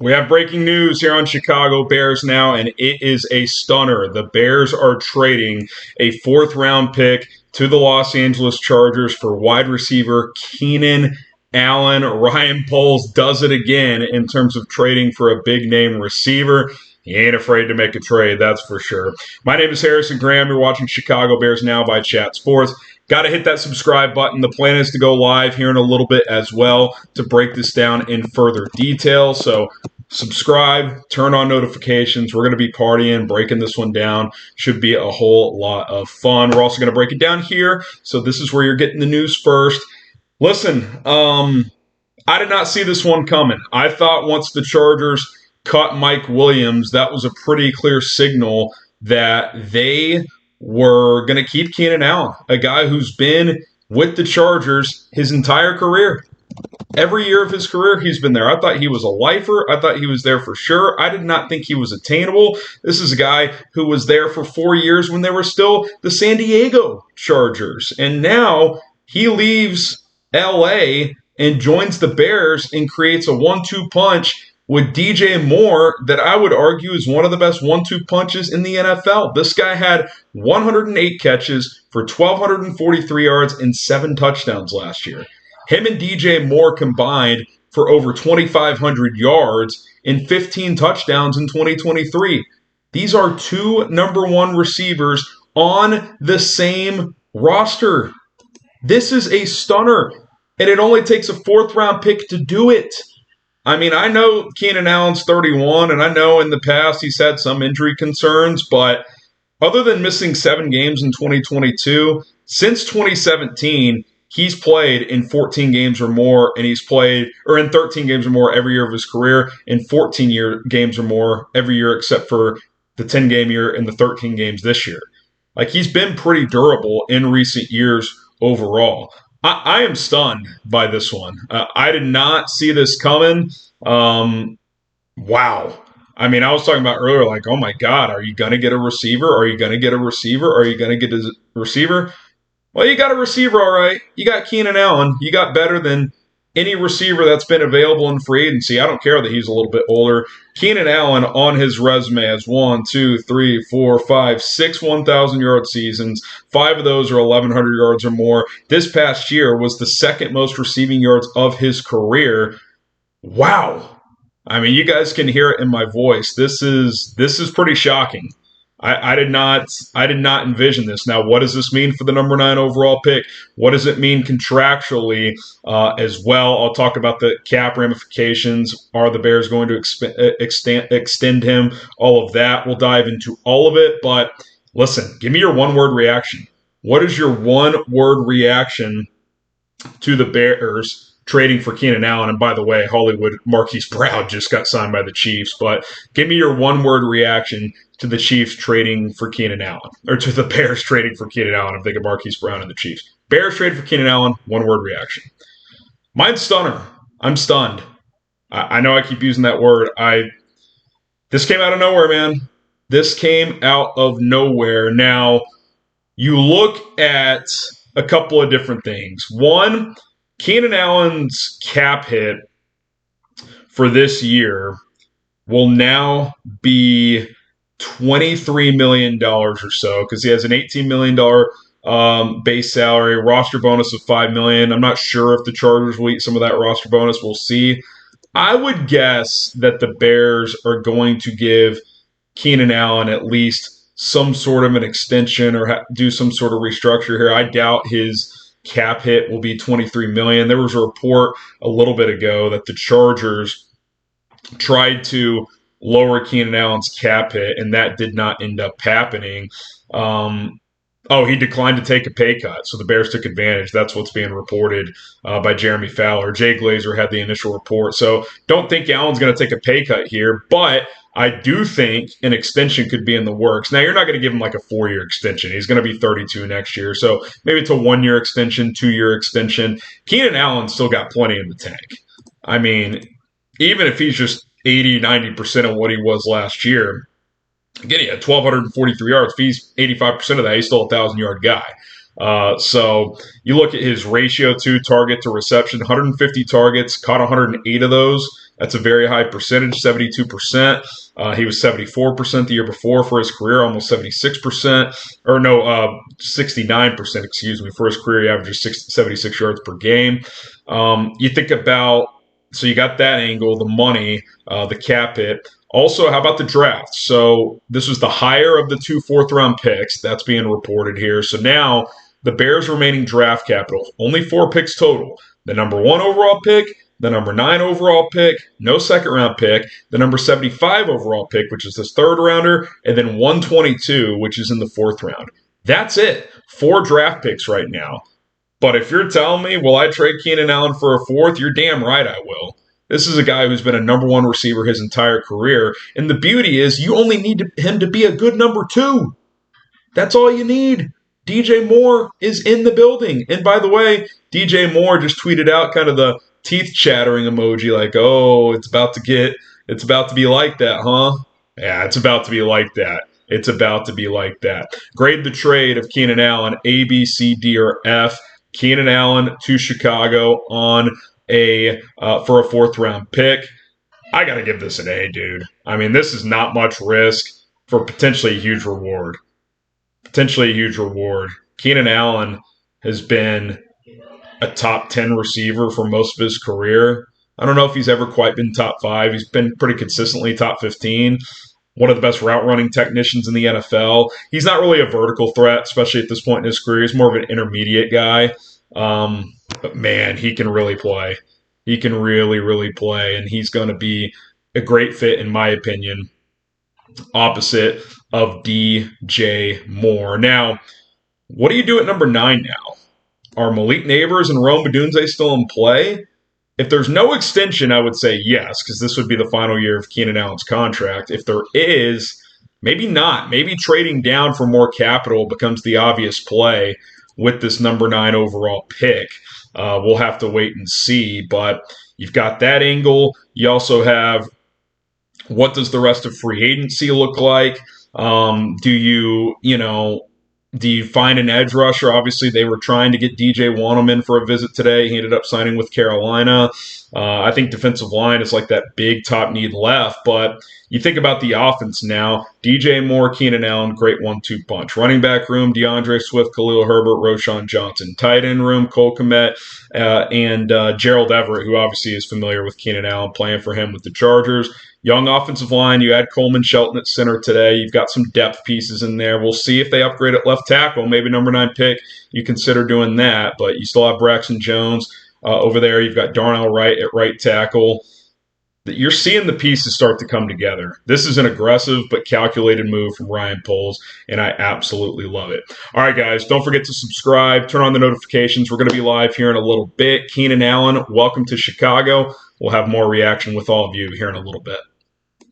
We have breaking news here on Chicago Bears now, and it is a stunner. The Bears are trading a fourth-round pick to the Los Angeles Chargers for wide receiver Keenan Allen. Ryan Poles does it again in terms of trading for a big-name receiver. He ain't afraid to make a trade, that's for sure. My name is Harrison Graham. You're watching Chicago Bears Now by Chat Sports. Got to hit that subscribe button. The plan is to go live here in a little bit as well to break this down in further detail. So subscribe, turn on notifications. We're going to be partying, breaking this one down. Should be a whole lot of fun. We're also going to break it down here. So this is where you're getting the news first. Listen, I did not see this one coming. I thought once the Chargers cut Mike Williams, that was a pretty clear signal that they were going to keep Keenan Allen, a guy who's been with the Chargers his entire career. Every year of his career, he's been there. I thought he was a lifer. I thought he was there for sure. I did not think he was attainable. This is a guy who was there for 4 years when they were still the San Diego Chargers. And now he leaves L.A. and joins the Bears and creates a 1-2 punch with DJ Moore that I would argue is one of the best 1-2 punches in the NFL. This guy had 108 catches for 1,243 yards and 7 touchdowns last year. Him and DJ Moore combined for over 2,500 yards and 15 touchdowns in 2023. These are two number one receivers on the same roster. This is a stunner, and it only takes a fourth-round pick to do it. I mean, I know Keenan Allen's 31, and I know in the past he's had some injury concerns, but other than missing 7 games in 2022, since 2017, he's played in 14 games or more, and he's played, or in 13 games or more every year of his career, in 14 games or more every year except for the 10-game year and the 13 games this year. Like, he's been pretty durable in recent years overall. I am stunned by this one. I did not see this coming. Wow. I mean, I was talking about earlier, like, oh my God, are you going to get a receiver? Are you going to get a receiver? Are you going to get a receiver? Well, you got a receiver, all right. You got Keenan Allen. You got better than any receiver that's been available in free agency. I don't care that he's a little bit older. Keenan Allen on his resume has 6 1,000-yard seasons. 5 of those are 1,100 yards or more. This past year was the second most receiving yards of his career. Wow. I mean, you guys can hear it in my voice. This is pretty shocking. I did not envision this. Now, what does this mean for the number 9 overall pick? What does it mean contractually as well? I'll talk about the cap ramifications. Are the Bears going to extend him? All of that. We'll dive into all of it. But listen, give me your one-word reaction. What is your one-word reaction to the Bears trading for Keenan Allen? And by the way, Hollywood Marquise Brown just got signed by the Chiefs. But give me your one-word reaction to the Chiefs trading for Keenan Allen, or to the Bears trading for Keenan Allen. I'm thinking Marquise Brown and the Chiefs. Bears trade for Keenan Allen, one-word reaction. Mine's stunner. I'm stunned. I know I keep using that word. This came out of nowhere, man. This came out of nowhere. Now, you look at a couple of different things. One, Keenan Allen's cap hit for this year will now be $23 million or so, because he has an $18 million base salary, roster bonus of $5 million. I'm not sure if the Chargers will eat some of that roster bonus. We'll see. I would guess that the Bears are going to give Keenan Allen at least some sort of an extension or do some sort of restructure here. I doubt his cap hit will be $23 million. There was a report a little bit ago that the Chargers tried to lower Keenan Allen's cap hit, and that did not end up happening. He declined to take a pay cut, so the Bears took advantage. That's what's being reported by Jeremy Fowler. Jay Glazer had the initial report, so don't think Allen's going to take a pay cut here, but I do think an extension could be in the works. Now, you're not going to give him like a 4-year extension. He's going to be 32 next year, so maybe it's a 1-year extension, 2-year extension. Keenan Allen's still got plenty in the tank. I mean, even if he's just 80-90% of what he was last year. Again, he had 1,243 yards. If he's 85% of that, he's still a 1,000-yard guy. So you look at his ratio to target to reception, 150 targets, caught 108 of those. That's a very high percentage, 72%. He was 74% the year before for his career, almost 76%. Or no, 69%, excuse me. For his career, he averages 76 yards per game. You think about, so you got that angle, the money, the cap hit. Also, how about the draft? So this was the higher of the 2 fourth-round picks. That's being reported here. So now the Bears' remaining draft capital, only 4 picks total. The number 1 overall pick, the number 9 overall pick, no second-round pick, the number 75 overall pick, which is this third-rounder, and then 122, which is in the 4th round. That's it. 4 draft picks right now. But if you're telling me, will I trade Keenan Allen for a 4th? You're damn right I will. This is a guy who's been a number 1 receiver his entire career. And the beauty is you only need him to be a good number 2. That's all you need. DJ Moore is in the building. And by the way, DJ Moore just tweeted out kind of the teeth chattering emoji like, oh, it's about to be like that, huh? Yeah, it's about to be like that. It's about to be like that. Grade the trade of Keenan Allen, A, B, C, D, or F. Keenan Allen to Chicago on for a 4th-round pick. I got to give this an A, dude. I mean, this is not much risk for potentially a huge reward. Keenan Allen has been a top 10 receiver for most of his career. I don't know if he's ever quite been top 5. He's been pretty consistently top 15. One of the best route running technicians in the NFL. He's not really a vertical threat, especially at this point in his career. He's more of an intermediate guy. But man, he can really play. He can really, really play. And he's going to be a great fit, in my opinion, opposite of DJ Moore. Now, what do you do at number 9 now? Are Malik Neighbors and Rome Odunze still in play? If there's no extension, I would say yes, because this would be the final year of Keenan Allen's contract. If there is, maybe not. Maybe trading down for more capital becomes the obvious play with this number 9 overall pick. We'll have to wait and see, but you've got that angle. You also have, what does the rest of free agency look like? Do you find an edge rusher? Obviously, they were trying to get DJ Wanham in for a visit today. He ended up signing with Carolina. I think defensive line is like that big top need left. But you think about the offense now. DJ Moore, Keenan Allen, great 1-2 punch. Running back room, DeAndre Swift, Khalil Herbert, Roschon Johnson. Tight end room, Cole Kmet, and Gerald Everett, who obviously is familiar with Keenan Allen, playing for him with the Chargers. Young offensive line. You add Coleman Shelton at center today. You've got some depth pieces in there. We'll see if they upgrade at left tackle. Maybe number 9 pick, you consider doing that. But you still have Braxton Jones over there. You've got Darnell Wright at right tackle. You're seeing the pieces start to come together. This is an aggressive but calculated move from Ryan Poles, and I absolutely love it. All right, guys, don't forget to subscribe. Turn on the notifications. We're going to be live here in a little bit. Keenan Allen, welcome to Chicago. We'll have more reaction with all of you here in a little bit.